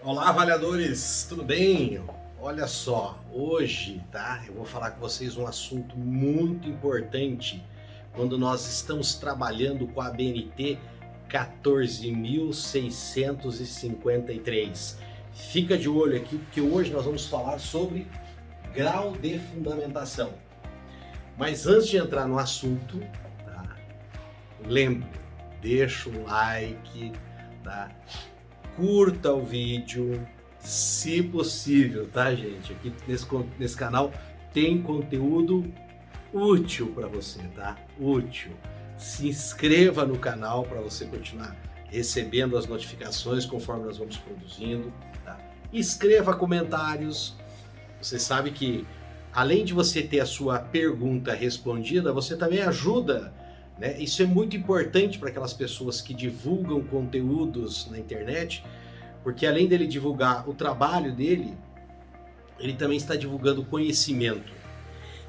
Olá, avaliadores, tudo bem? Olha só, hoje, tá? Eu vou falar com vocês um assunto muito importante quando nós estamos trabalhando com a BNT 14.653. Fica de olho aqui, porque hoje nós vamos falar sobre grau de fundamentação. Mas antes de entrar no assunto, tá? Lembre, deixa um like, tá? Curta o vídeo, se possível, tá, gente? Aqui nesse canal tem conteúdo útil para você, tá? Útil. Se inscreva no canal para você continuar recebendo as notificações conforme nós vamos produzindo, tá? Escreva comentários. Você sabe que além de você ter a sua pergunta respondida, você também ajuda, né? Isso é muito importante para aquelas pessoas que divulgam conteúdos na internet, porque além dele divulgar o trabalho dele, ele também está divulgando conhecimento.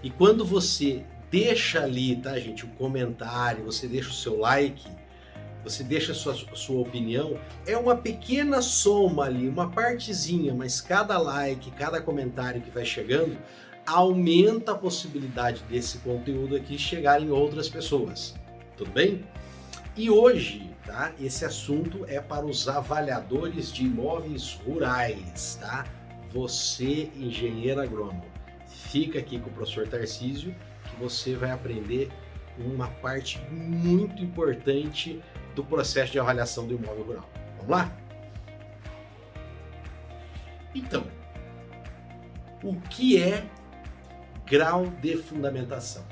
E quando você deixa ali, tá, gente, um comentário, você deixa o seu like, você deixa a sua opinião, é uma pequena soma ali, uma partezinha, mas cada like, cada comentário que vai chegando, aumenta a possibilidade desse conteúdo aqui chegar em outras pessoas. Tudo bem? E hoje, tá? Esse assunto é para os avaliadores de imóveis rurais, tá? Você, engenheiro agrônomo, fica aqui com o professor Tarcísio que você vai aprender uma parte muito importante do processo de avaliação do imóvel rural. Vamos lá? Então, o que é grau de fundamentação?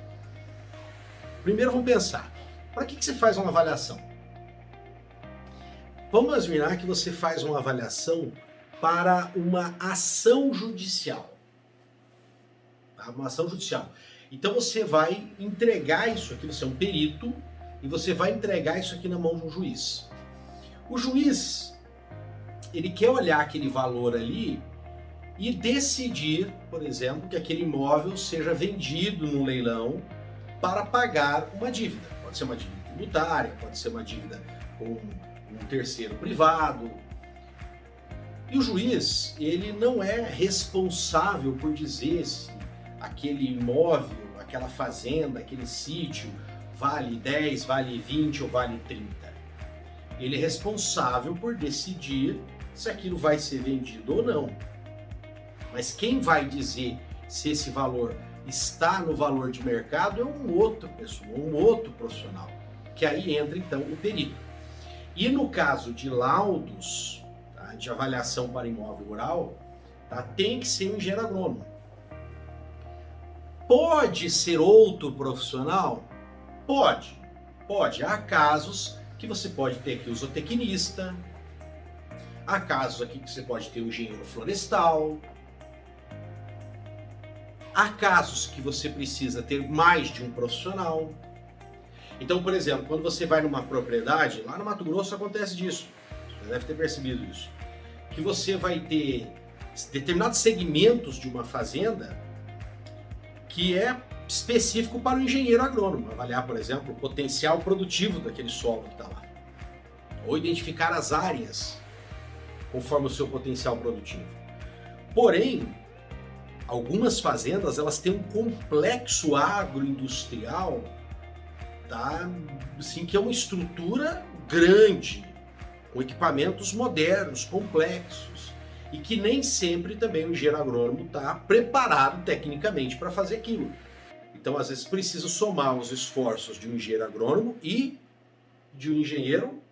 Primeiro vamos pensar, para que você faz uma avaliação? Vamos imaginar que você faz uma avaliação para uma ação judicial. Tá? Uma ação judicial. Então você vai entregar isso aqui, você é um perito, e você vai entregar isso aqui na mão de um juiz. O juiz, ele quer olhar aquele valor ali e decidir, por exemplo, que aquele imóvel seja vendido no leilão para pagar uma dívida. Pode ser uma dívida tributária, pode ser uma dívida com um terceiro privado. E o juiz, ele não é responsável por dizer se aquele imóvel, aquela fazenda, aquele sítio vale 10, vale 20 ou vale 30. Ele é responsável por decidir se aquilo vai ser vendido ou não. Mas quem vai dizer se esse valor está no valor de mercado é um outro pessoa, um outro profissional, que aí entra então o perito. E no caso de laudos, tá, de avaliação para imóvel rural, tá, tem que ser um engenheiro agrônomo. Pode ser outro profissional? Pode. Há casos que você pode ter aqui o zootecnista, há casos aqui que você pode ter o engenheiro florestal, há casos que você precisa ter mais de um profissional. Então, por exemplo, quando você vai numa propriedade, lá no Mato Grosso acontece disso, você deve ter percebido isso, que você vai ter determinados segmentos de uma fazenda que é específico para o engenheiro agrônomo, avaliar, por exemplo, o potencial produtivo daquele solo que está lá, ou identificar as áreas conforme o seu potencial produtivo. Porém, algumas fazendas, elas têm um complexo agroindustrial, tá? Assim, que é uma estrutura grande, com equipamentos modernos, complexos, e que nem sempre também o engenheiro agrônomo está preparado tecnicamente para fazer aquilo. Então, às vezes, precisa somar os esforços de um engenheiro agrônomo e de um engenheiro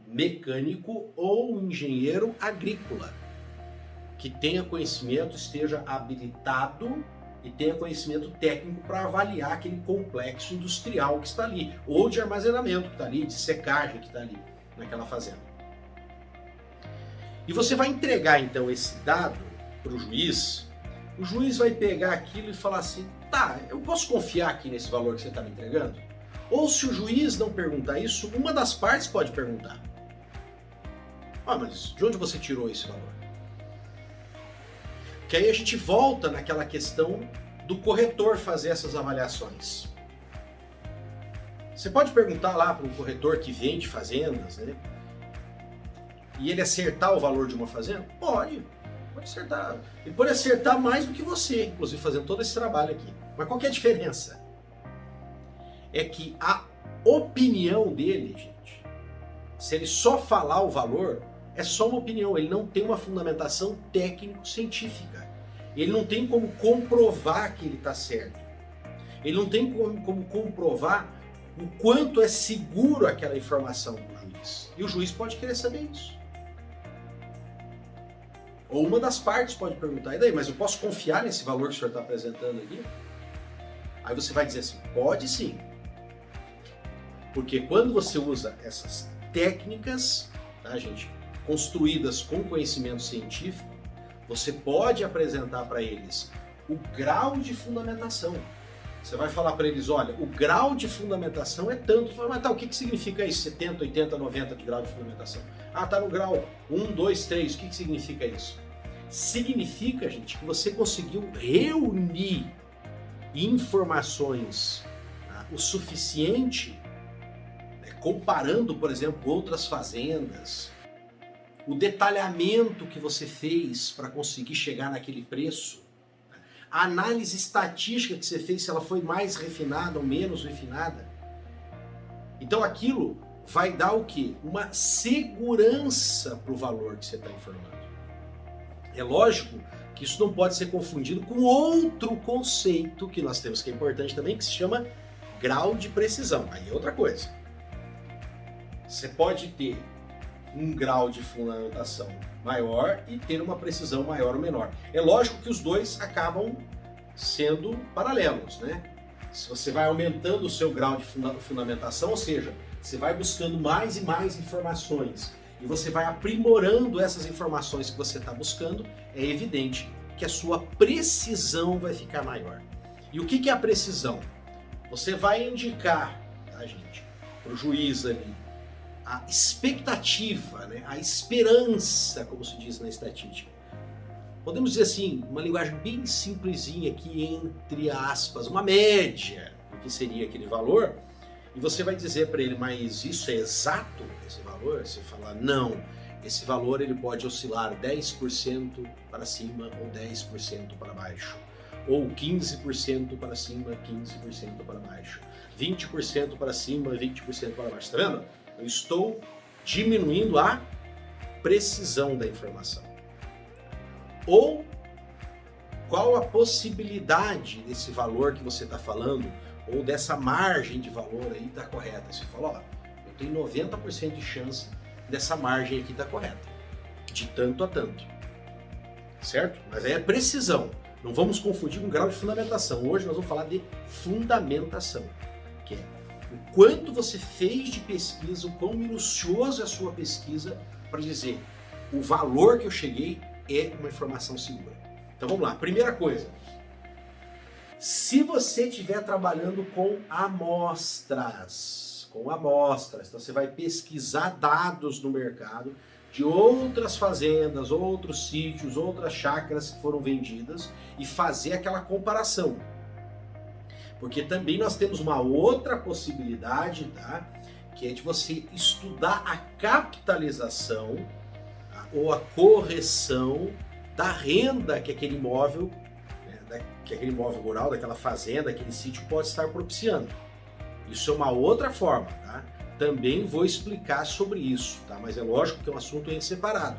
mecânico ou um engenheiro agrícola, que tenha conhecimento, esteja habilitado e tenha conhecimento técnico para avaliar aquele complexo industrial que está ali, ou de armazenamento que está ali, de secagem que está ali naquela fazenda. E você vai entregar então esse dado para o juiz vai pegar aquilo e falar assim, tá, eu posso confiar aqui nesse valor que você está me entregando? Ou se o juiz não perguntar isso, uma das partes pode perguntar. Ah, mas de onde você tirou esse valor? Que aí a gente volta naquela questão do corretor fazer essas avaliações. Você pode perguntar lá para um corretor que vende fazendas, né? e ele acertar o valor de uma fazenda? Pode acertar. Ele pode acertar mais do que você, inclusive fazendo todo esse trabalho aqui. Mas qual que é a diferença? É que a opinião dele, gente, se ele só falar o valor, é só uma opinião, ele não tem uma fundamentação técnico-científica. Ele não tem como comprovar que ele está certo. Ele não tem como comprovar o quanto é seguro aquela informação para o juiz. E o juiz pode querer saber isso. Ou uma das partes pode perguntar, e daí, mas eu posso confiar nesse valor que o senhor está apresentando aqui? Aí você vai dizer assim, pode sim. Porque quando você usa essas técnicas, tá, gente, construídas com conhecimento científico, você pode apresentar para eles o grau de fundamentação. Você vai falar para eles, olha, o grau de fundamentação é tanto. Mas tá, o que significa isso? 70, 80, 90 de grau de fundamentação. Ah, tá no grau 1, 2, 3. O que significa isso? Significa, gente, que você conseguiu reunir informações, tá, o suficiente, né, comparando, por exemplo, outras fazendas, o detalhamento que você fez para conseguir chegar naquele preço, a análise estatística que você fez, se ela foi mais refinada ou menos refinada. Então aquilo vai dar o quê? Uma segurança para o valor que você está informando. É lógico que isso não pode ser confundido com outro conceito que nós temos, que é importante também, que se chama grau de precisão. Aí é outra coisa. Você pode ter um grau de fundamentação maior e ter uma precisão maior ou menor. É lógico que os dois acabam sendo paralelos, né? Se você vai aumentando o seu grau de fundamentação, ou seja, você vai buscando mais e mais informações e você vai aprimorando essas informações que você está buscando, é evidente que a sua precisão vai ficar maior. E o que é a precisão? Você vai indicar, tá, gente, para o juiz ali, a expectativa, né? A esperança, como se diz na estatística. Podemos dizer assim, uma linguagem bem simplesinha aqui, entre aspas, uma média do que seria aquele valor, e você vai dizer para ele, mas isso é exato, esse valor? Você falar, não, esse valor ele pode oscilar 10% para cima ou 10% para baixo, ou 15% para cima, 15% para baixo, 20% para cima, 20% para baixo, tá vendo? Eu estou diminuindo a precisão da informação. Ou qual a possibilidade desse valor que você está falando, ou dessa margem de valor aí estar correta. Você fala, ó, eu tenho 90% de chance dessa margem aqui estar correta, de tanto a tanto. Certo? Mas aí é precisão. Não vamos confundir com grau de fundamentação. Hoje nós vamos falar de fundamentação, que é o quanto você fez de pesquisa, o quão minucioso é a sua pesquisa para dizer o valor que eu cheguei é uma informação segura. Então vamos lá, primeira coisa. Se você estiver trabalhando com amostras, então você vai pesquisar dados no mercado de outras fazendas, outros sítios, outras chácaras que foram vendidas e fazer aquela comparação. Porque também nós temos uma outra possibilidade, tá? Que é de você estudar a capitalização, tá? Ou a correção da renda que aquele imóvel, né? Que aquele imóvel rural, daquela fazenda, aquele sítio pode estar propiciando. Isso é uma outra forma, tá? Também vou explicar sobre isso, tá? Mas é lógico que é um assunto em separado.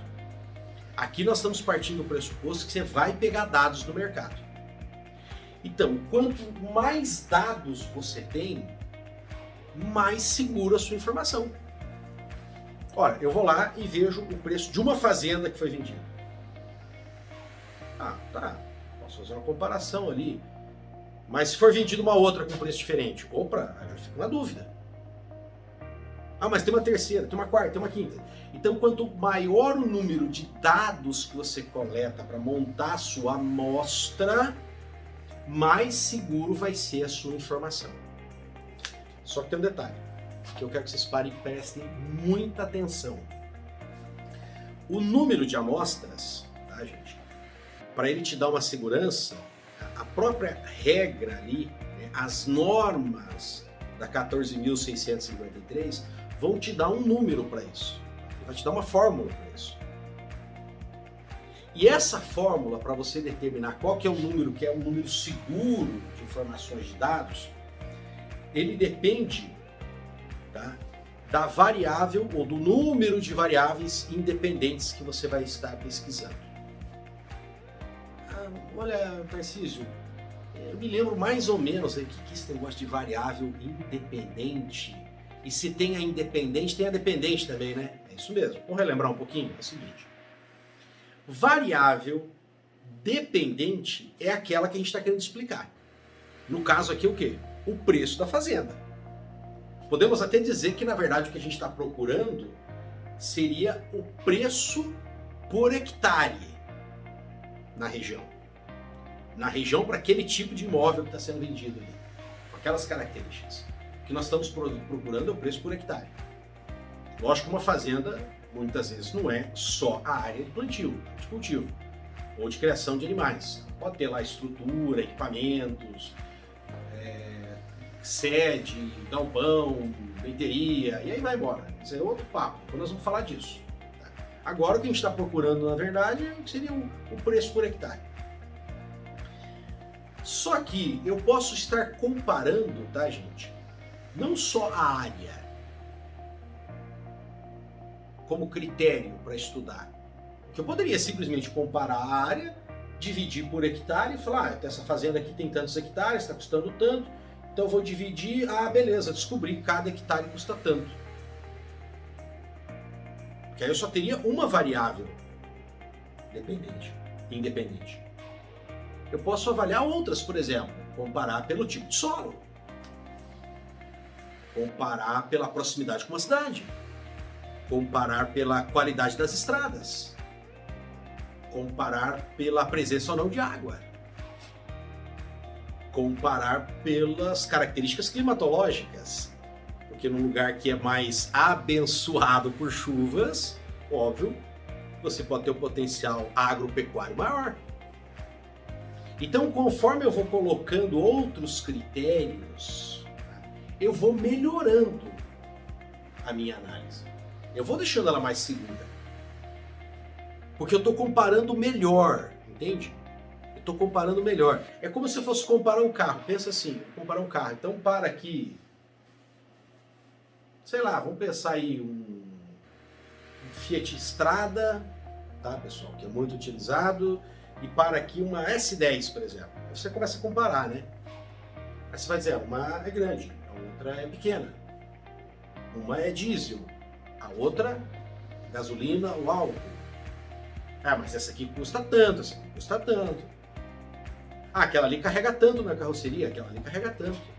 Aqui nós estamos partindo do pressuposto que você vai pegar dados do mercado. Então, quanto mais dados você tem, mais segura a sua informação. Ora, eu vou lá e vejo o preço de uma fazenda que foi vendida. Ah, tá, posso fazer uma comparação ali. Mas se for vendida uma outra com preço diferente, opa, eu fico na dúvida. Ah, mas tem uma terceira, tem uma quarta, tem uma quinta. Então, quanto maior o número de dados que você coleta para montar a sua amostra, mais seguro vai ser a sua informação. Só que tem um detalhe, que eu quero que vocês parem e prestem muita atenção. O número de amostras, tá, gente? Para ele te dar uma segurança, a própria regra ali, né, as normas da 14.653 vão te dar um número para isso. vai te dar uma fórmula para isso. E essa fórmula, para você determinar qual que é o número que é um número seguro de informações de dados, ele depende, tá, da variável ou do número de variáveis independentes que você vai estar pesquisando. Olha, Tarcísio, eu me lembro mais ou menos aí que esse negócio de variável independente. E se tem a independente, tem a dependente também, né? É isso mesmo. Vamos relembrar um pouquinho? É o seguinte. Variável dependente é aquela que a gente está querendo explicar. No caso aqui, o quê? O preço da fazenda. Podemos até dizer que, na verdade, o que a gente está procurando seria o preço por hectare na região. Na região para aquele tipo de imóvel que está sendo vendido ali. Com aquelas características. O que nós estamos procurando é o preço por hectare. Lógico que uma fazenda, muitas vezes, não é só a área de plantio, de cultivo, ou de criação de animais. Pode ter lá estrutura, equipamentos, sede, galpão, leiteria, e aí vai embora. Isso é outro papo, depois nós vamos falar disso. Agora o que a gente está procurando, na verdade, seria o preço por hectare. Só que eu posso estar comparando, tá, gente? Não só a área como critério para estudar. Porque eu poderia simplesmente comparar a área, dividir por hectare e falar, essa fazenda aqui tem tantos hectares, está custando tanto, então eu vou dividir, beleza, descobri que cada hectare custa tanto. Porque aí eu só teria uma variável independente. Eu posso avaliar outras, por exemplo, comparar pelo tipo de solo, comparar pela proximidade com uma cidade, comparar pela qualidade das estradas, comparar pela presença ou não de água, comparar pelas características climatológicas, porque num lugar que é mais abençoado por chuvas, óbvio, você pode ter um potencial agropecuário maior. Então, conforme eu vou colocando outros critérios, eu vou melhorando a minha análise. Eu vou deixando ela mais segura. Porque eu estou comparando melhor, entende? Eu estou comparando melhor. É como se eu fosse comparar um carro. Pensa assim, comparar um carro. Então, para aqui, sei lá, vamos pensar aí um Fiat Strada, tá, pessoal, que é muito utilizado, e para aqui uma S10, por exemplo. Aí você começa a comparar, né? Aí você vai dizer, uma é grande, a outra é pequena. Uma é diesel, a outra gasolina ou álcool. Mas essa aqui custa tanto, essa aqui custa tanto. Aquela ali carrega tanto na carroceria, aquela ali carrega tanto.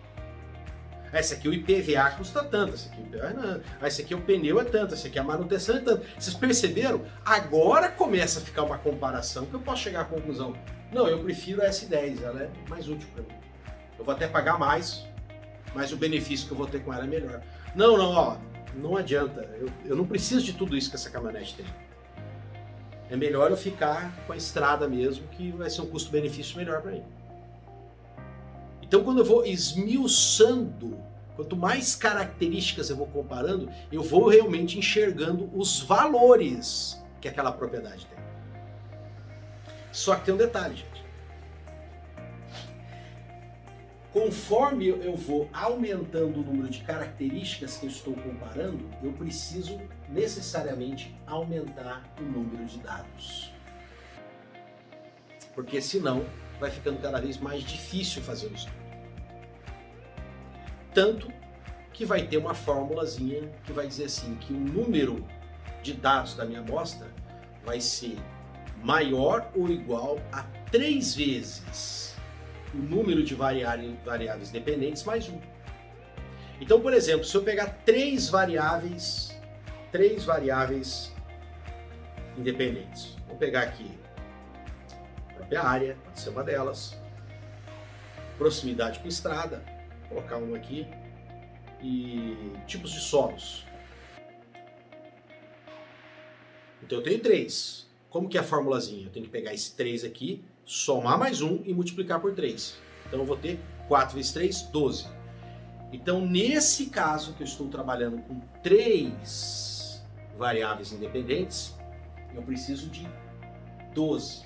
Essa aqui o IPVA custa tanto, essa aqui o IPVA não. Esse aqui o pneu é tanto, essa aqui a manutenção é tanto. Vocês perceberam? Agora começa a ficar uma comparação que eu posso chegar à conclusão. Não, eu prefiro a S10, ela é mais útil para mim. Eu vou até pagar mais, mas o benefício que eu vou ter com ela é melhor. Não adianta. Eu não preciso de tudo isso que essa caminhonete tem. É melhor eu ficar com a estrada mesmo, que vai ser um custo-benefício melhor para mim. Então, quando eu vou esmiuçando, quanto mais características eu vou comparando, eu vou realmente enxergando os valores que aquela propriedade tem. Só que tem um detalhe, gente. Conforme eu vou aumentando o número de características que eu estou comparando, eu preciso necessariamente aumentar o número de dados. Porque senão vai ficando cada vez mais difícil fazer o estudo. Tanto que vai ter uma formulazinha que vai dizer assim, que o número de dados da minha amostra vai ser maior ou igual a 3 vezes o número de variáveis dependentes mais 1. Então, por exemplo, se eu pegar 3 variáveis independentes, vou pegar aqui a própria área, pode ser uma delas, proximidade com estrada, vou colocar uma aqui, e tipos de solos. Então eu tenho 3. Como que é a formulazinha? Eu tenho que pegar esse 3 aqui, somar mais 1 e multiplicar por 3. Então eu vou ter 4 vezes 3, 12. Então nesse caso que eu estou trabalhando com 3 variáveis independentes, eu preciso de 12.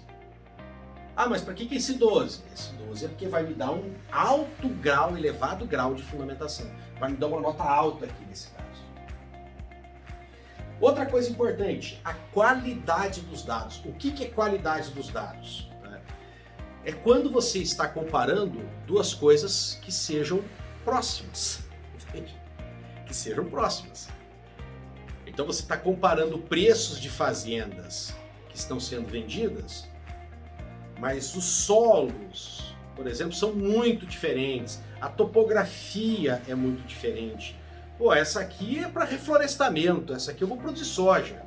Ah, mas para que esse 12? Esse 12 é porque vai me dar um alto grau, elevado grau de fundamentação. Vai me dar uma nota alta aqui nesse caso. Outra coisa importante, a qualidade dos dados. O que é qualidade dos dados? É quando você está comparando duas coisas que sejam próximas. Entende? Que sejam próximas. Então você está comparando preços de fazendas que estão sendo vendidas, mas os solos, por exemplo, são muito diferentes. A topografia é muito diferente. Pô, essa aqui é para reflorestamento, essa aqui eu vou produzir soja.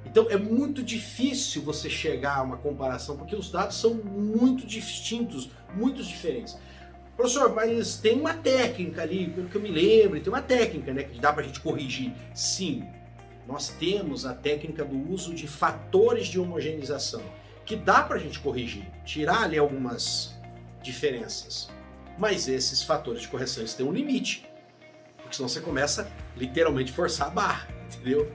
Então é muito difícil você chegar a uma comparação, porque os dados são muito distintos, muito diferentes. Professor, mas tem uma técnica ali, pelo que eu me lembro, tem uma técnica, né, que dá para a gente corrigir. Sim, nós temos a técnica do uso de fatores de homogeneização, que dá para a gente corrigir, tirar ali algumas diferenças. Mas esses fatores de correção têm um limite, porque senão você começa literalmente a forçar a barra, entendeu?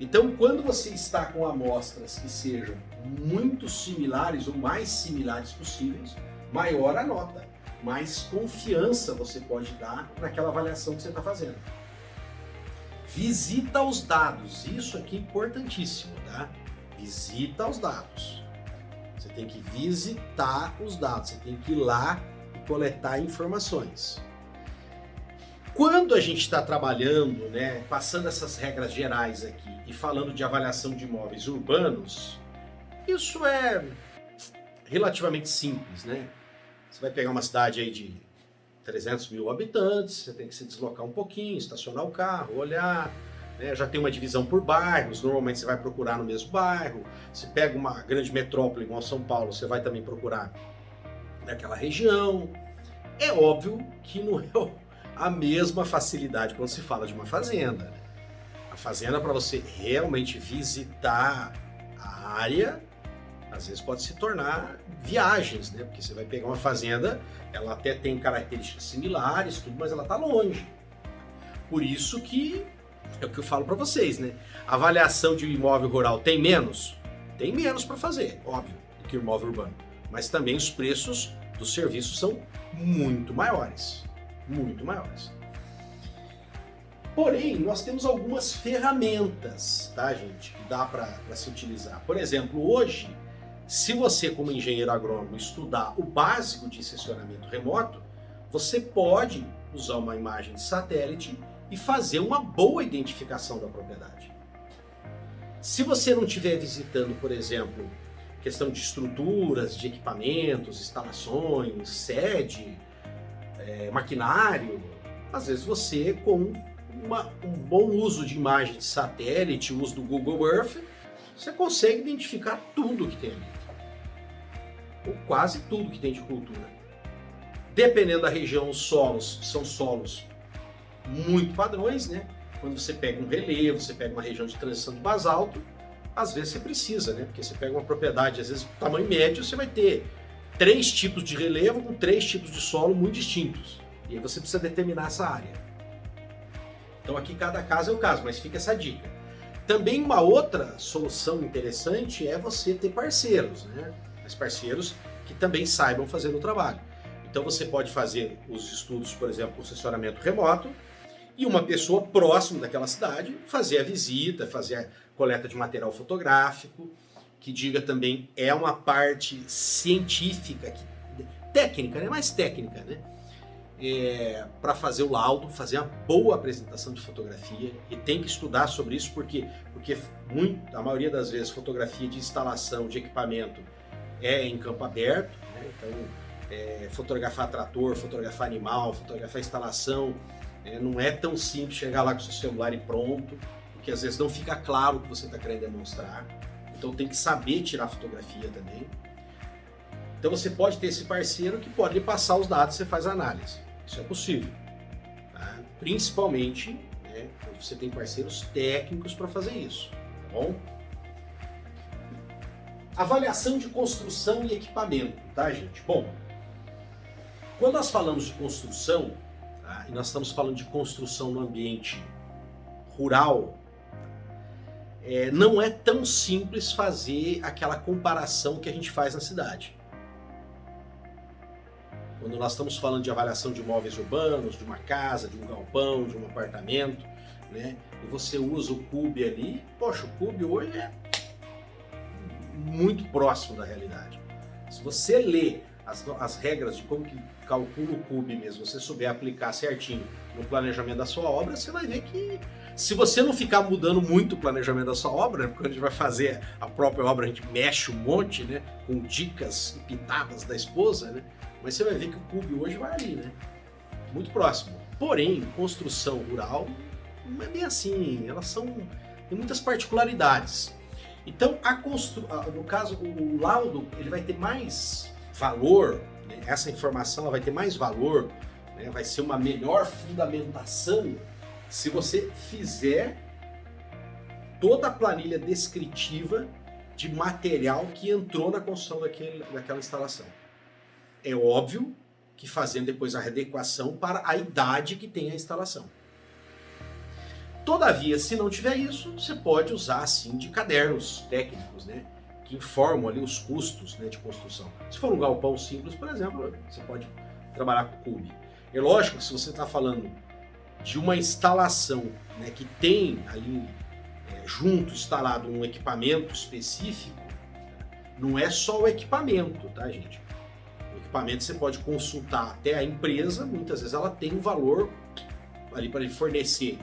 Então, quando você está com amostras que sejam muito similares ou mais similares possíveis, maior a nota, mais confiança você pode dar naquela avaliação que você está fazendo. Visita os dados, isso aqui é importantíssimo, tá? Visita os dados. Você tem que visitar os dados, você tem que ir lá e coletar informações. Quando a gente está trabalhando, né, passando essas regras gerais aqui e falando de avaliação de imóveis urbanos, isso é relativamente simples, né? Você vai pegar uma cidade aí de 300 mil habitantes, você tem que se deslocar um pouquinho, estacionar o carro, olhar, né? Já tem uma divisão por bairros, normalmente você vai procurar no mesmo bairro. Se pega uma grande metrópole igual São Paulo, você vai também procurar naquela região. É óbvio que não é a mesma facilidade quando se fala de uma fazenda, né? A fazenda, para você realmente visitar a área, às vezes pode se tornar viagens, né? Porque você vai pegar uma fazenda, ela até tem características similares, tudo, mas ela está longe. Por isso que é o que eu falo para vocês, né? A avaliação de um imóvel rural tem menos? Tem menos para fazer, óbvio, do que o imóvel urbano. Mas também os preços dos serviços são muito maiores. Muito maiores. Porém, nós temos algumas ferramentas, tá, gente, que dá para se utilizar. Por exemplo, hoje, se você, como engenheiro agrônomo, estudar o básico de sensoramento remoto, você pode usar uma imagem de satélite e fazer uma boa identificação da propriedade. Se você não estiver visitando, por exemplo, questão de estruturas, de equipamentos, instalações, sede, maquinário, às vezes você, com um bom uso de imagem de satélite, o uso do Google Earth, você consegue identificar tudo que tem ali. Ou quase tudo que tem de cultura. Dependendo da região, os solos são solos muito padrões, né? Quando você pega um relevo, você pega uma região de transição de basalto, às vezes você precisa, né? Porque você pega uma propriedade, às vezes, tamanho médio, você vai ter 3 tipos de relevo com 3 tipos de solo muito distintos. E aí você precisa determinar essa área. Então aqui cada caso é o caso, mas fica essa dica. Também uma outra solução interessante é você ter parceiros, né? Mas parceiros que também saibam fazer o trabalho. Então você pode fazer os estudos, por exemplo, com sensoramento remoto, e uma pessoa próxima daquela cidade fazer a visita, fazer a coleta de material fotográfico, que diga também é uma parte científica, técnica, né? Mais técnica, né? Para fazer o laudo, fazer uma boa apresentação de fotografia, e tem que estudar sobre isso porque a maioria das vezes fotografia de instalação de equipamento é em campo aberto, né? Então fotografar trator, fotografar animal, fotografar instalação, não é tão simples chegar lá com o seu celular e pronto, porque às vezes não fica claro o que você está querendo demonstrar. Então tem que saber tirar fotografia também. Então você pode ter esse parceiro que pode lhe passar os dados e você faz a análise. Isso é possível. Tá? Principalmente, né, quando você tem parceiros técnicos para fazer isso. Tá bom? Avaliação de construção e equipamento, tá, gente? Bom, quando nós falamos de construção, tá, e nós estamos falando de construção no ambiente rural, não é tão simples fazer aquela comparação que a gente faz na cidade. Quando nós estamos falando de avaliação de imóveis urbanos, de uma casa, de um galpão, de um apartamento, né? E você usa o CUB ali, poxa, o CUB hoje é muito próximo da realidade. Se você lê as regras de como que calcula o CUB mesmo, você souber aplicar certinho no planejamento da sua obra, você vai ver que se você não ficar mudando muito o planejamento da sua obra, né, porque quando a gente vai fazer a própria obra, a gente mexe um monte, né, com dicas e pitadas da esposa, né, mas você vai ver que o CUB hoje vai ali, né, muito próximo. Porém, construção rural não é bem assim, tem muitas particularidades. Então, no caso, o laudo ele vai ter mais valor, né? Essa informação ela vai ter mais valor, né? Vai ser uma melhor fundamentação se você fizer toda a planilha descritiva de material que entrou na construção daquela instalação. É óbvio que fazendo depois a adequação para a idade que tem a instalação. Todavia, se não tiver isso, você pode usar assim de cadernos técnicos, né, que informam ali os custos, né, de construção. Se for um galpão simples, por exemplo, você pode trabalhar com o CUB. É lógico que se você está falando de uma instalação, né, que tem ali junto instalado um equipamento específico, não é só o equipamento, tá, gente? O equipamento você pode consultar até a empresa, muitas vezes ela tem um valor ali para lhe fornecer,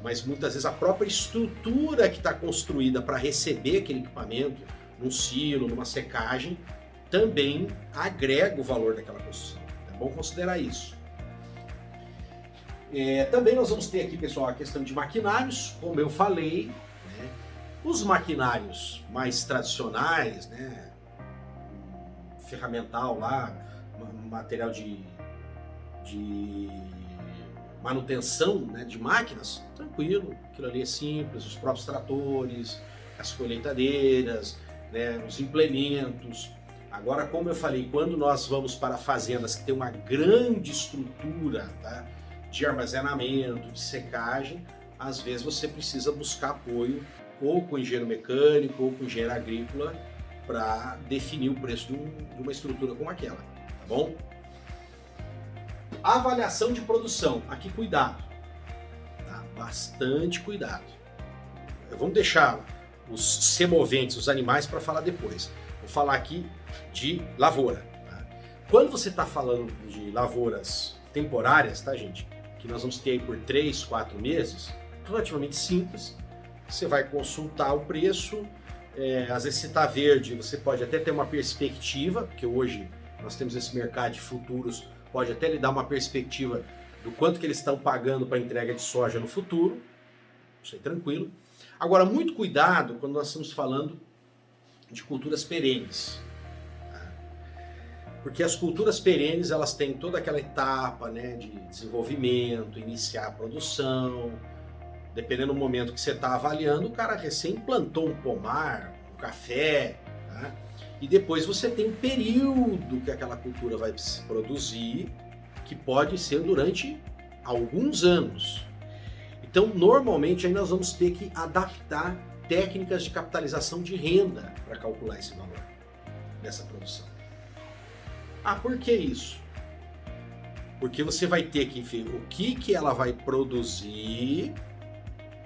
mas muitas vezes a própria estrutura que está construída para receber aquele equipamento, num silo, numa secagem, também agrega o valor daquela construção. É bom considerar isso. Também nós vamos ter aqui, pessoal, a questão de maquinários, como eu falei, né? Os maquinários mais tradicionais, né? Ferramental lá, material de manutenção, né, de máquinas, tranquilo, aquilo ali é simples, os próprios tratores, as colheitadeiras, né, os implementos. Agora, como eu falei, quando nós vamos para fazendas que tem uma grande estrutura, tá, de armazenamento, de secagem, às vezes você precisa buscar apoio ou com o engenheiro mecânico ou com o engenheiro agrícola para definir o preço de uma estrutura como aquela, tá bom? Avaliação de produção, aqui cuidado, tá? Bastante cuidado. Vamos deixar os semoventes, os animais, para falar depois. Vou falar aqui de lavoura. Tá? Quando você está falando de lavouras temporárias, tá, gente? Que nós vamos ter aí por 3, 4 meses, relativamente simples. Você vai consultar o preço, às vezes se está verde, você pode até ter uma perspectiva, porque hoje nós temos esse mercado de futuros, pode até lhe dar uma perspectiva do quanto que eles estão pagando para entrega de soja no futuro, isso aí tranquilo. Agora, muito cuidado quando nós estamos falando de culturas perenes, tá? Porque as culturas perenes, elas têm toda aquela etapa, né, de desenvolvimento, iniciar a produção, dependendo do momento que você está avaliando, o cara recém plantou um pomar, um café, tá? E depois você tem um período que aquela cultura vai se produzir, que pode ser durante alguns anos. Então, normalmente, aí nós vamos ter que adaptar técnicas de capitalização de renda para calcular esse valor dessa produção. Ah, por que isso? Porque você vai ter que ver o que ela vai produzir,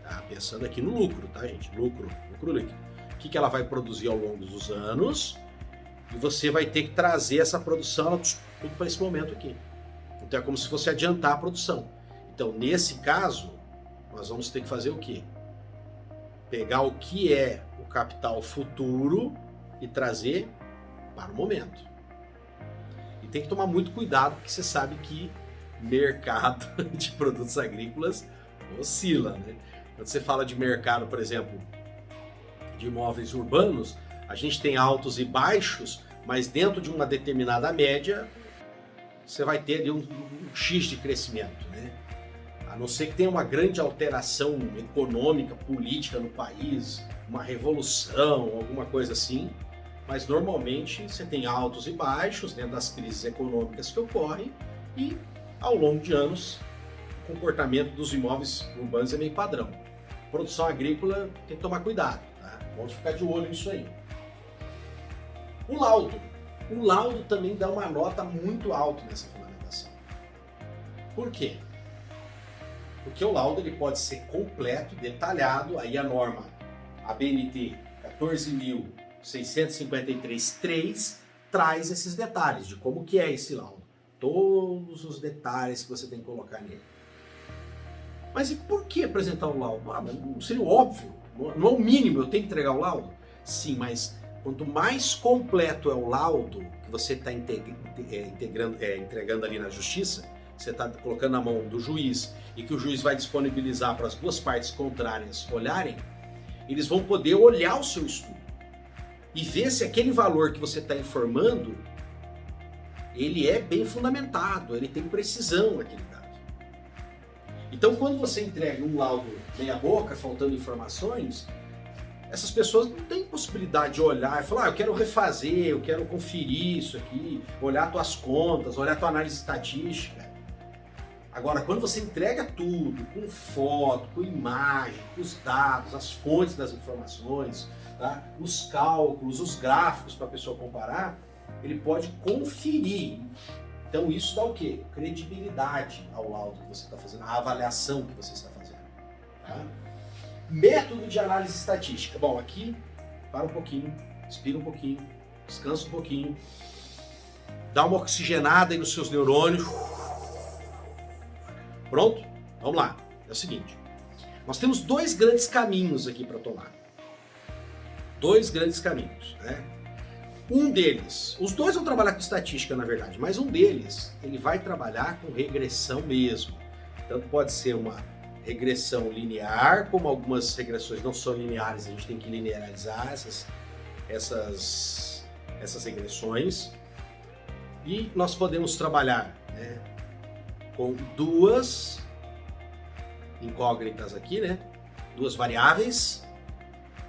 tá? Pensando aqui no lucro, tá, gente? Lucro líquido. O que ela vai produzir ao longo dos anos, e você vai ter que trazer essa produção tudo para esse momento aqui. Então é como se fosse adiantar a produção. Então, nesse caso, nós vamos ter que fazer o quê? Pegar o que é o capital futuro e trazer para o momento. E tem que tomar muito cuidado, porque você sabe que mercado de produtos agrícolas oscila, né? Quando você fala de mercado, por exemplo, de imóveis urbanos, a gente tem altos e baixos, mas dentro de uma determinada média, você vai ter ali um X de crescimento, né? A não ser que tenha uma grande alteração econômica, política no país, uma revolução, alguma coisa assim, mas normalmente você tem altos e baixos dentro das crises econômicas que ocorrem e ao longo de anos o comportamento dos imóveis urbanos é meio padrão. produção agrícola tem que tomar cuidado, tá? Vamos ficar de olho nisso aí. O laudo também dá uma nota muito alta nessa fundamentação. Por quê? Porque o laudo ele pode ser completo, detalhado, aí a norma ABNT 14.653.3 traz esses detalhes de como que é esse laudo. Todos os detalhes que você tem que colocar nele. Mas e por que apresentar o laudo? Não seria óbvio? Não é o mínimo, eu tenho que entregar o laudo? Sim, mas quanto mais completo é o laudo que você está entregando ali na justiça, você está colocando na mão do juiz e que o juiz vai disponibilizar para as duas partes contrárias olharem, eles vão poder olhar o seu estudo e ver se aquele valor que você está informando, ele é bem fundamentado, ele tem precisão naquele dado. Então, quando você entrega um laudo meia boca, faltando informações, essas pessoas não têm possibilidade de olhar e falar, eu quero refazer, eu quero conferir isso aqui, olhar tuas contas, olhar tua análise estatística. Agora, quando você entrega tudo, com foto, com imagem, com os dados, as fontes das informações, tá? Os cálculos, os gráficos para a pessoa comparar, ele pode conferir. Então isso dá o quê? Credibilidade ao laudo que você está fazendo, à avaliação que você está fazendo. Tá? Método de análise estatística. Bom, aqui, para um pouquinho, respira um pouquinho, descansa um pouquinho, dá uma oxigenada aí nos seus neurônios. Pronto? Vamos lá. É o seguinte, nós temos dois grandes caminhos aqui para tomar. Dois grandes caminhos, né? Um deles, os dois vão trabalhar com estatística na verdade, mas um deles, ele vai trabalhar com regressão mesmo. Tanto pode ser uma regressão linear, como algumas regressões não são lineares, a gente tem que linearizar essas regressões. E nós podemos trabalhar, né, com duas incógnitas aqui, né? Duas variáveis,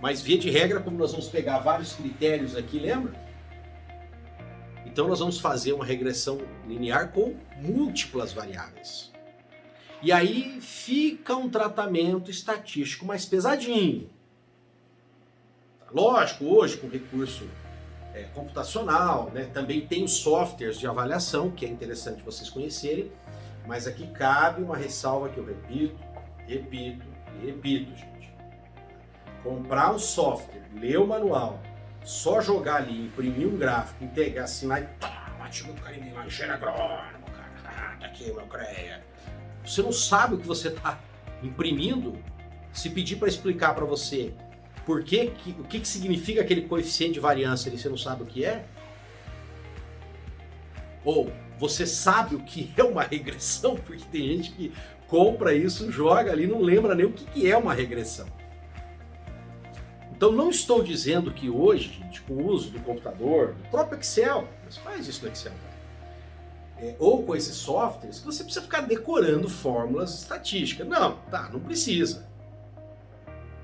mas via de regra, como nós vamos pegar vários critérios aqui, lembra? Então nós vamos fazer uma regressão linear com múltiplas variáveis. E aí fica um tratamento estatístico mais pesadinho. Lógico, hoje com recurso computacional, né? Também tem os softwares de avaliação, que é interessante vocês conhecerem, mas aqui cabe uma ressalva que eu repito, gente. Comprar um software, ler o manual, só jogar ali, imprimir um gráfico, integrar, assinar e bate meu carinho lá, encher agrônomo, cara, tá aqui meu CREA. Você não sabe o que você está imprimindo, se pedir para explicar para você o que significa aquele coeficiente de variância ali, você não sabe o que é? Ou você sabe o que é uma regressão? Porque tem gente que compra isso, joga ali, não lembra nem o que é uma regressão. Então não estou dizendo que hoje, gente, com o uso do computador, do próprio Excel, mas faz isso no Excel, ou com esses softwares, que você precisa ficar decorando fórmulas estatísticas. Não, não precisa.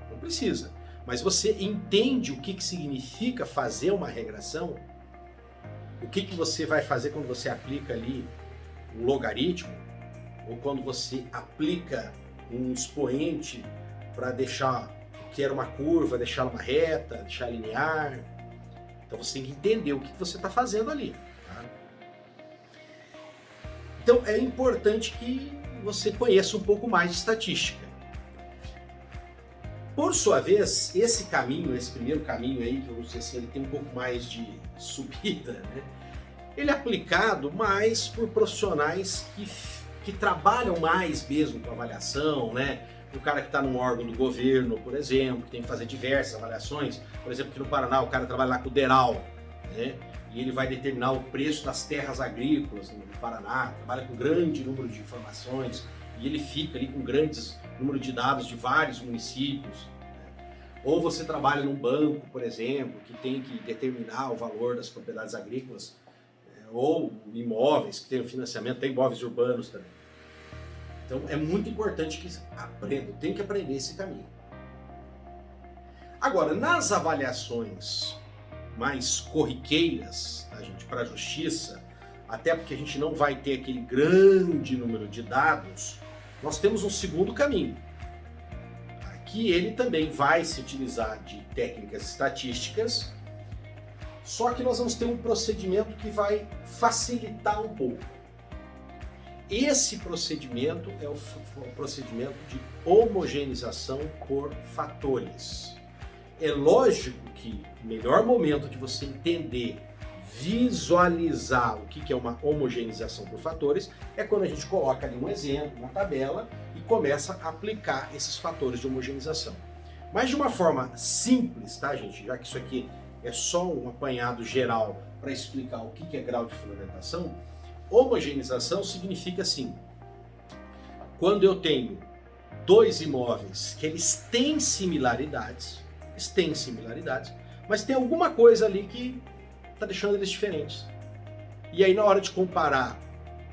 Não precisa. Mas você entende o que significa fazer uma regressão? O que você vai fazer quando você aplica ali um logaritmo? Ou quando você aplica um expoente para deixar o que era uma curva, deixar uma reta, deixar linear? Então você tem que entender o que você está fazendo ali. Tá? Então é importante que você conheça um pouco mais de estatística. Por sua vez, esse primeiro caminho aí, que eu não sei se ele tem um pouco mais de subida, né? Ele é aplicado mais por profissionais que trabalham mais mesmo com avaliação, né? O cara que está num órgão do governo, por exemplo, que tem que fazer diversas avaliações. Por exemplo, aqui no Paraná, o cara trabalha lá com o DERAL, né? E ele vai determinar o preço das terras agrícolas no Paraná, trabalha com grande número de informações, e ele fica ali com grandes número de dados de vários municípios. Né? Ou você trabalha num banco, por exemplo, que tem que determinar o valor das propriedades agrícolas, ou imóveis, que tem o financiamento, tem imóveis urbanos também. Então é muito importante que aprenda, tem que aprender esse caminho. Agora, nas avaliações mais corriqueiras, tá, gente, para a justiça, até porque a gente não vai ter aquele grande número de dados, nós temos um segundo caminho, tá, que ele também vai se utilizar de técnicas estatísticas, só que nós vamos ter um procedimento que vai facilitar um pouco. Esse procedimento é o procedimento de homogeneização por fatores. É lógico que o melhor momento de você entender, visualizar o que é uma homogeneização por fatores é quando a gente coloca ali um exemplo, uma tabela e começa a aplicar esses fatores de homogeneização. Mas de uma forma simples, tá, gente? Já que isso aqui é só um apanhado geral para explicar o que é grau de fundamentação, homogeneização significa assim: quando eu tenho dois imóveis que eles têm similaridades, mas tem alguma coisa ali que está deixando eles diferentes. E aí na hora de comparar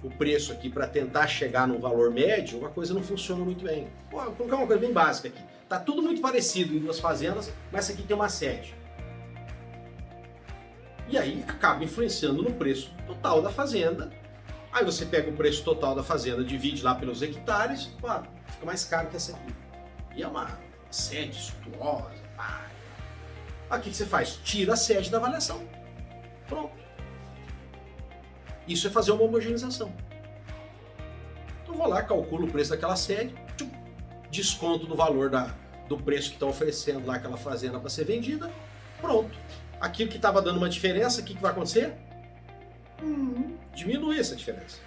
o preço aqui para tentar chegar num valor médio, uma coisa não funciona muito bem. Vou colocar uma coisa bem básica aqui. Tá tudo muito parecido em duas fazendas, mas essa aqui tem uma sede. E aí acaba influenciando no preço total da fazenda. Aí você pega o preço total da fazenda, divide lá pelos hectares, fica mais caro que essa aqui. E é uma sede suntuosa. Aí o que você faz? Tira a sede da avaliação. Pronto. Isso é fazer uma homogeneização. Então eu vou lá, calculo o preço daquela sede, desconto do valor do preço que estão oferecendo lá aquela fazenda para ser vendida, pronto. Aquilo que estava dando uma diferença, o que vai acontecer? Diminui essa diferença.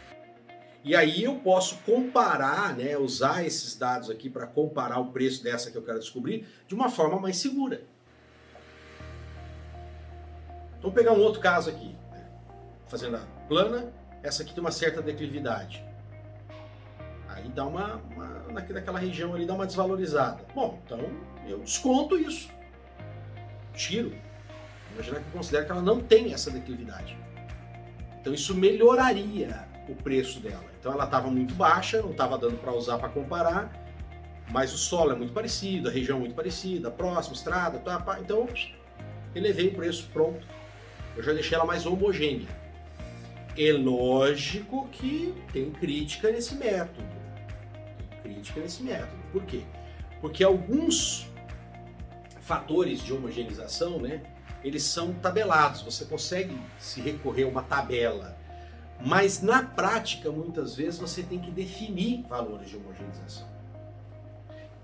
E aí eu posso comparar, né, usar esses dados aqui para comparar o preço dessa que eu quero descobrir de uma forma mais segura. Então, vou pegar um outro caso aqui. Fazenda plana, essa aqui tem uma certa declividade. Aí dá naquela região ali dá uma desvalorizada. Bom, então eu desconto isso. Tiro. Imaginar que eu considero que ela não tem essa declividade. Então isso melhoraria o preço dela. Então ela estava muito baixa, não estava dando para usar para comparar, mas o solo é muito parecido, a região é muito parecida, próximo, estrada, então elevei o preço, pronto. Eu já deixei ela mais homogênea. É lógico que tem crítica nesse método. Por quê? Porque alguns fatores de homogeneização, né, eles são tabelados. Você consegue se recorrer a uma tabela. Mas na prática, muitas vezes, você tem que definir valores de homogeneização.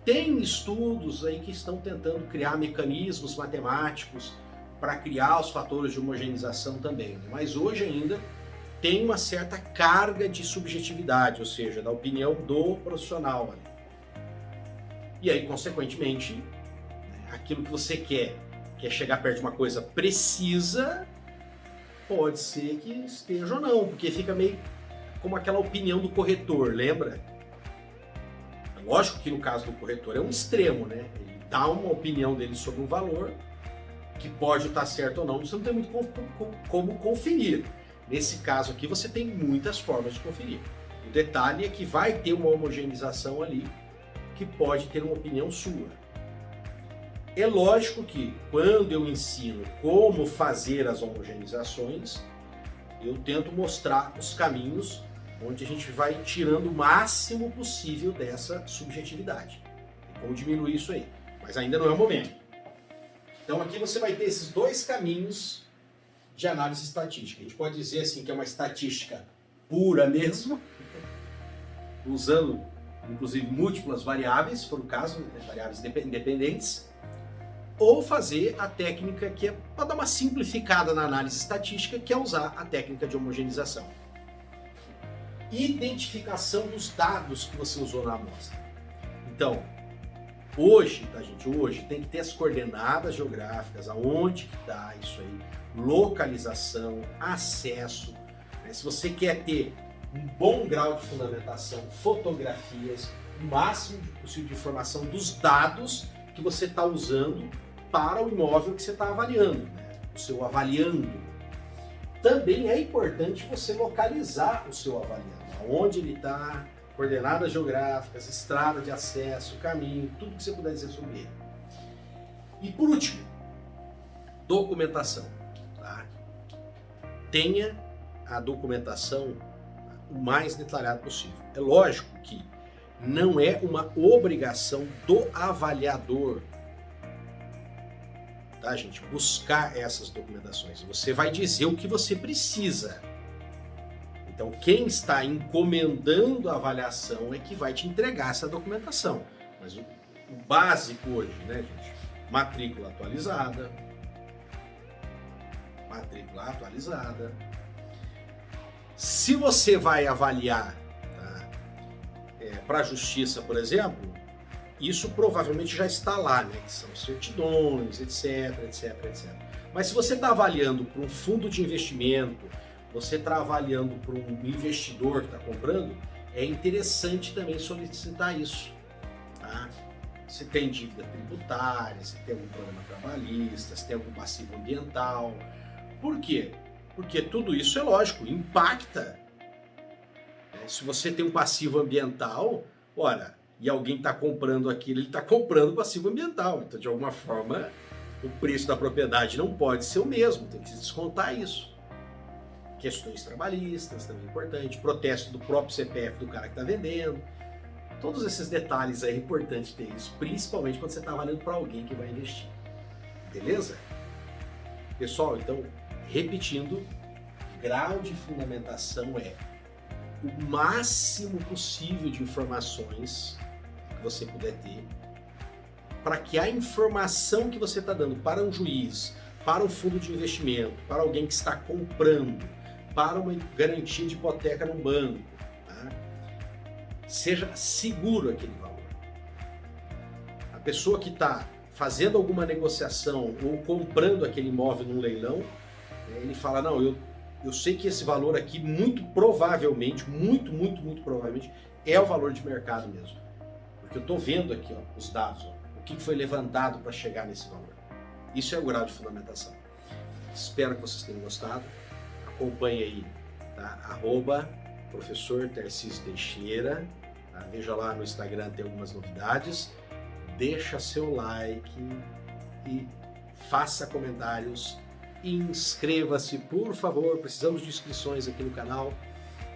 Tem estudos aí que estão tentando criar mecanismos matemáticos para criar os fatores de homogeneização também. Mas hoje ainda tem uma certa carga de subjetividade, ou seja, da opinião do profissional ali. E aí, consequentemente, aquilo que você quer chegar perto de uma coisa precisa, pode ser que esteja ou não, porque fica meio como aquela opinião do corretor, lembra? Lógico que no caso do corretor é um extremo, né? Ele dá uma opinião dele sobre um valor que pode estar certo ou não, você não tem muito como conferir. Nesse caso aqui você tem muitas formas de conferir. O detalhe é que vai ter uma homogeneização ali que pode ter uma opinião sua. É lógico que quando eu ensino como fazer as homogeneizações, eu tento mostrar os caminhos onde a gente vai tirando o máximo possível dessa subjetividade. E como diminuir isso aí. Mas ainda não é o momento. Então aqui você vai ter esses dois caminhos de análise estatística. A gente pode dizer assim que é uma estatística pura mesmo, usando inclusive múltiplas variáveis, se for o caso, variáveis independentes, ou fazer a técnica que é para dar uma simplificada na análise estatística, que é usar a técnica de homogeneização. Identificação dos dados que você usou na amostra. Então, hoje, tá, gente? Hoje tem que ter as coordenadas geográficas, aonde que está isso aí, localização, acesso. Né? Se você quer ter um bom grau de fundamentação, fotografias, o máximo possível de informação dos dados que você está usando para o imóvel que você está avaliando, né? O seu avaliando. Também é importante você localizar o seu avaliando, onde ele está, coordenadas geográficas, estrada de acesso, caminho, tudo que você puder dizer sobre ele. E por último, documentação. Tá? Tenha a documentação o mais detalhado possível. É lógico que não é uma obrigação do avaliador, tá, gente? Buscar essas documentações. Você vai dizer o que você precisa. Então, quem está encomendando a avaliação é que vai te entregar essa documentação. Mas o básico hoje, né, gente? Matrícula atualizada. Matrícula atualizada. Se você vai avaliar, tá, para a justiça, por exemplo, isso provavelmente já está lá, né? Que são certidões, etc, etc, etc. Mas se você está avaliando para um fundo de investimento, você está avaliando para um investidor que está comprando, é interessante também solicitar isso. Tá? Se tem dívida tributária, se tem algum problema trabalhista, se tem algum passivo ambiental. Por quê? Porque tudo isso é lógico, impacta. Se você tem um passivo ambiental, ora, e alguém está comprando aquilo, ele está comprando passivo ambiental. Então, de alguma forma, o preço da propriedade não pode ser o mesmo, tem que se descontar isso. Questões trabalhistas também é importante, protesto do próprio CPF do cara que está vendendo. Todos esses detalhes aí é importante ter isso, principalmente quando você está avaliando para alguém que vai investir. Beleza? Pessoal, então, repetindo, grau de fundamentação é o máximo possível de informações que você puder ter para que a informação que você está dando para um juiz, para um fundo de investimento, para alguém que está comprando, para uma garantia de hipoteca no banco, tá? Seja seguro aquele valor. A pessoa que está fazendo alguma negociação ou comprando aquele imóvel num leilão, ele fala, não, eu sei que esse valor aqui muito provavelmente, muito provavelmente, é o valor de mercado mesmo. Porque eu estou vendo aqui, ó, os dados, ó, o que foi levantado para chegar nesse valor. Isso é o grau de fundamentação. Espero que vocês tenham gostado. Acompanhe aí, tá? @professor Tarcísio Teixeira. Tá? Veja lá no Instagram, tem algumas novidades. Deixa seu like e faça comentários. Inscreva-se, por favor. Precisamos de inscrições aqui no canal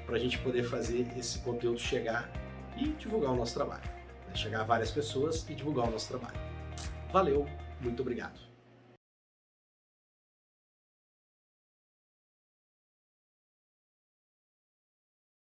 para a gente poder fazer esse conteúdo chegar e divulgar o nosso trabalho. Chegar a várias pessoas e divulgar o nosso trabalho. Valeu, muito obrigado.